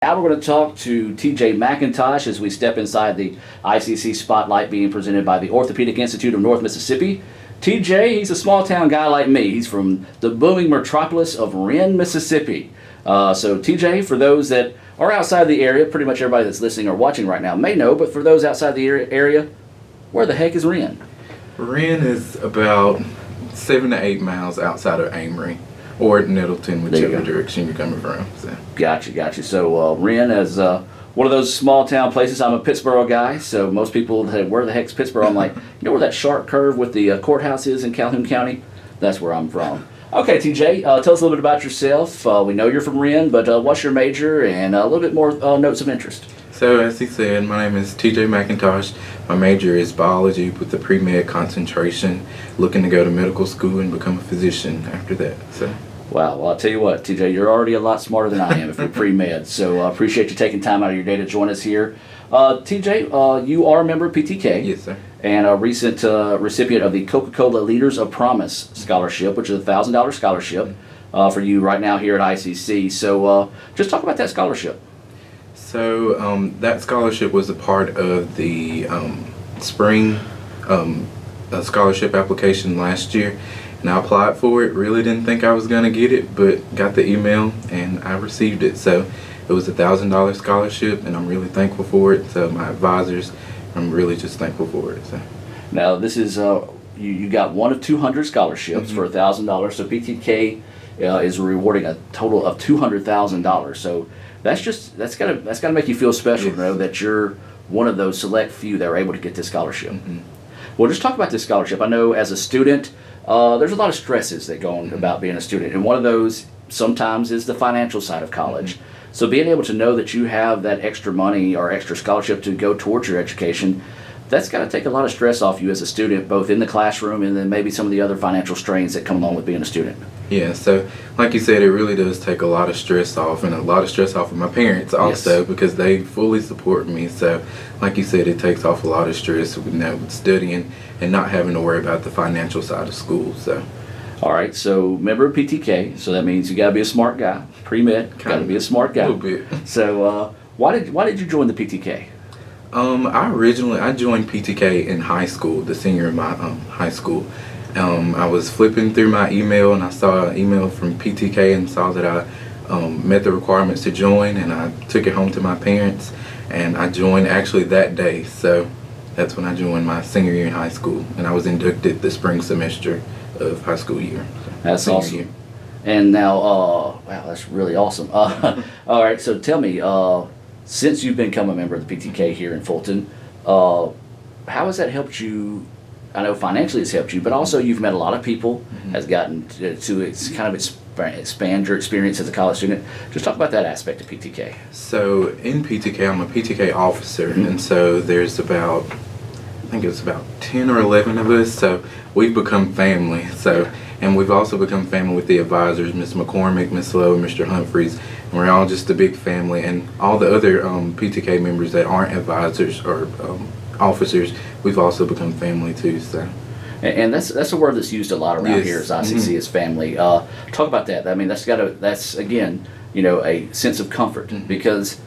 Now we're going to talk to TJ McIntosh as we step inside the ICC spotlight being presented by the Orthopedic Institute of North Mississippi. TJ, he's a small town guy like me. He's from the booming metropolis of Wren, Mississippi. So TJ, for those that are outside the area, pretty much everybody that's listening or watching right now may know, but for those outside the area, where the heck is Wren? Wren is about 7 to 8 miles outside of Amory, or Nettleton, whichever direction you're coming from. So. Gotcha. So Wren is one of those small town places. I'm a Pittsboro guy, so most people say, where the heck's Pittsboro? I'm like, you know where that sharp curve with the courthouse is in Calhoun County? That's where I'm from. Okay, TJ, tell us a little bit about yourself. We know you're from Wren, but what's your major and a little bit more notes of interest? So as he said, my name is TJ McIntosh. My major is biology with a pre-med concentration, looking to go to medical school and become a physician after that. So. Wow, well, I'll tell you what, TJ, you're already a lot smarter than I am if you're pre-med, so I appreciate you taking time out of your day to join us here. TJ, you are a member of PTK. Yes, sir. And a recent recipient of the Coca-Cola Leaders of Promise Scholarship, which is a $1,000 scholarship for you right now here at ICC. So just talk about that scholarship. So that scholarship was a part of the spring scholarship application last year. And I applied for it, really didn't think I was going to get it, but got the email and I received it. So it was a $1,000 scholarship and I'm really thankful for it. So my advisors, I'm really just thankful for it. So. Now this is, you got one of 200 scholarships for $1,000. So PTK is rewarding a total of $200,000. So that's gotta make you feel special to know that you're one of those select few that are able to get this scholarship. Well, just talk about this scholarship. I know as a student, there's a lot of stresses that go on about being a student, and one of those sometimes is the financial side of college. So being able to know that you have that extra money or extra scholarship to go towards your education, that's got to take a lot of stress off you as a student, both in the classroom and then maybe some of the other financial strains that come along with being a student. Yeah, so like you said, it really does take a lot of stress off, and a lot of stress off of my parents also, because they fully support me. So like you said, it takes off a lot of stress with studying and not having to worry about the financial side of school. So. All right, so member of PTK, so that means you got to be a smart guy. Pre-med, got to be a smart guy. A little bit. So why did you join the PTK? I joined PTK in high school, the senior of my high school. I was flipping through my email and I saw an email from PTK and saw that I met the requirements to join, and I took it home to my parents and I joined actually that day. So that's when I joined my senior year in high school, and I was inducted the spring semester of high school year. That's awesome. Year. And now, wow, that's really awesome. All right, so tell me, since you've become a member of the PTK here in Fulton, how has that helped you? I know financially it's helped you, but also you've met a lot of people, has gotten to expand your experience as a college student. Just talk about that aspect of PTK. So in PTK, I'm a PTK officer, and so there's about, I think it's about 10 or 11 of us, so we've become family. So, and we've also become family with the advisors, Ms. McCormick, Ms. Lowe, and Mr. Humphreys, and we're all just a big family. And all the other PTK members that aren't advisors or officers, we've also become family too. So. And that's a word that's used a lot around here as ICC is family. Talk about that. I mean, that's again, a sense of comfort because,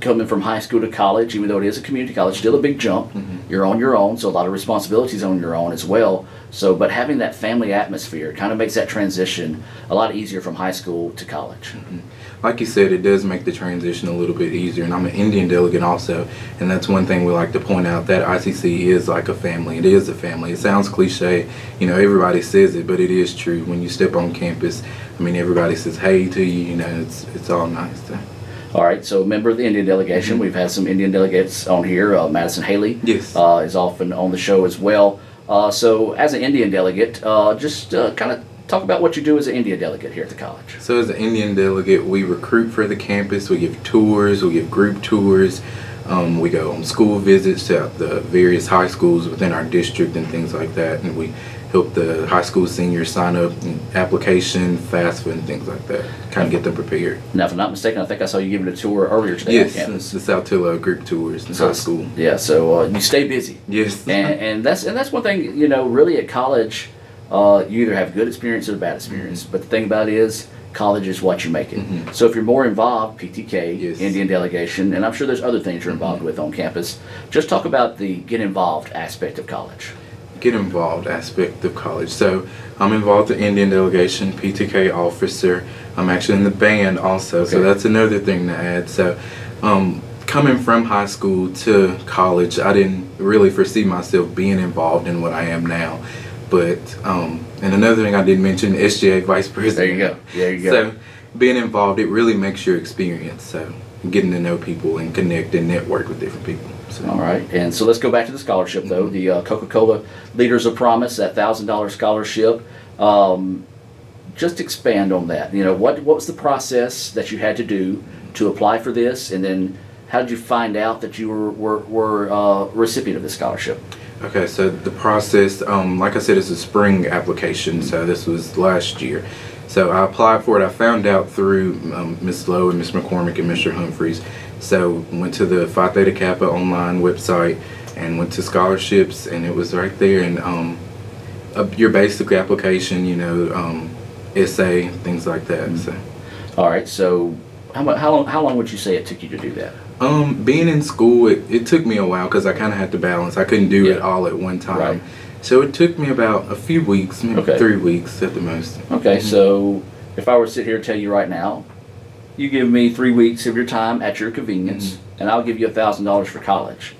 coming from high school to college, even though it is a community college, still a big jump. You're on your own, so a lot of responsibilities on your own as well. So, but having that family atmosphere kind of makes that transition a lot easier from high school to college. Like you said, it does make the transition a little bit easier, and I'm an Indian delegate also, and that's one thing we like to point out, that ICC is like a family. It is a family. It sounds cliche, everybody says it, but it is true. When you step on campus, I mean, everybody says hey to you, it's all nice. So. All right, so member of the Indian delegation, we've had some Indian delegates on here. Madison Haley is often on the show as well. So as an Indian delegate, just kind of talk about what you do as an Indian delegate here at the college. So as an Indian delegate, we recruit for the campus, we give tours, we give group tours, we go on school visits to the various high schools within our district and things like that, and we help the high school seniors sign up, application, FAFSA, and things like that, kind of get them prepared. Now, if I'm not mistaken, I think I saw you giving a tour earlier today on campus. Yes, the South Tilla group tours in high school. Yeah, so you stay busy. Yes. And that's one thing, really at college, you either have good experience or bad experience, but the thing about it is, college is what you make it. Mhm. So if you're more involved, PTK, Yes. Indian delegation, and I'm sure there's other things you're involved with on campus, just talk about the get involved aspect of college. Get involved aspect of college. So I'm involved in the Indian delegation, PTK officer. I'm actually in the band also, so Okay. that's another thing to add. So coming from high school to college, I didn't really foresee myself being involved in what I am now. But and another thing I didn't mention, SGA vice president. There you go. There you go. So being involved, it really makes your experience. So getting to know people and connect and network with different people. So. All right, and so let's go back to the scholarship though. The Coca-Cola Leaders of Promise, that $1,000 scholarship. Just expand on that. You know, what was the process that you had to do to apply for this, and then how did you find out that you were a recipient of this scholarship? Okay, so the process, like I said, is a spring application, so this was last year. So I applied for it. I found out through Ms. Lowe and Ms. McCormick and Mr. Humphreys. So went to the Phi Theta Kappa online website and went to scholarships, and it was right there. And your basic application, you know, essay, things like that. So. All right, so how long would you say it took you to do that? Being in school, it took me a while because I kind of had to balance. I couldn't do it Yeah. all at one time. Right. So it took me about a few weeks, maybe Okay. 3 weeks at the most. Okay, so if I were to sit here and tell you right now, you give me 3 weeks of your time at your convenience, and I'll give you $1,000 for college.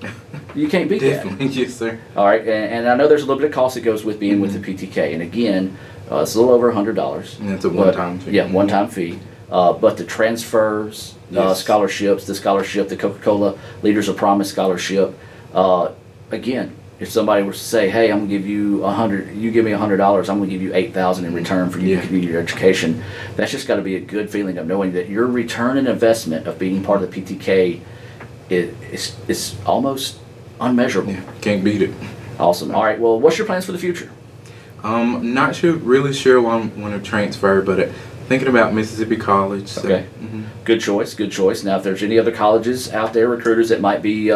You can't beat that. Definitely, yes, sir. All right, and I know there's a little bit of cost that goes with being with the PTK, and again, it's a little over $100. And that's a but- one-time fee. Yeah, one-time fee. But the transfers, Yes. scholarships, the scholarship, the Coca-Cola Leaders of Promise scholarship. Again, if somebody were to say, "Hey, I'm gonna give you $100, you give me $100, I'm gonna give you $8,000 in return for you Yeah. to continue your education," that's just got to be a good feeling of knowing that your return and investment of being part of the PTK is almost unmeasurable. Yeah, can't beat it. Awesome. All right. Well, what's your plans for the future? Not sure, really sure why I want to transfer, but thinking about Mississippi College. So, Okay. Good choice. Good choice. Now, if there's any other colleges out there, recruiters that might be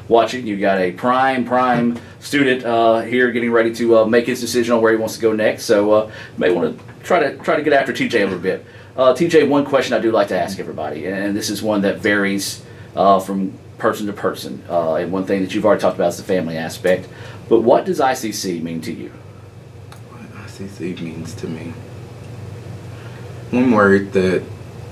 watching, you got a prime student here getting ready to make his decision on where he wants to go next. So, may want to try to get after TJ a little bit. TJ, one question I do like to ask everybody, and this is one that varies from person to person. And one thing that you've already talked about is the family aspect. But what does ICC mean to you? What ICC means to me. One word that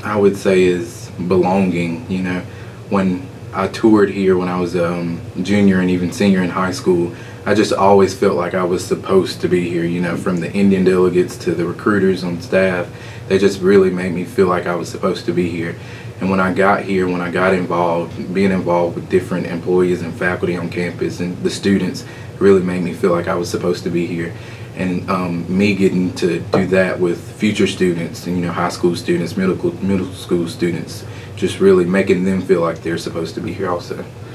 I would say is belonging. You know, when I toured here when I was a junior and even senior in high school, I just always felt like I was supposed to be here. You know, from the Indian delegates to the recruiters on staff, they just really made me feel like I was supposed to be here. And when I got here, when I got involved, being involved with different employees and faculty on campus and the students really made me feel like I was supposed to be here. And me getting to do that with future students and, you know, high school students, middle school students, just really making them feel like they're supposed to be here also.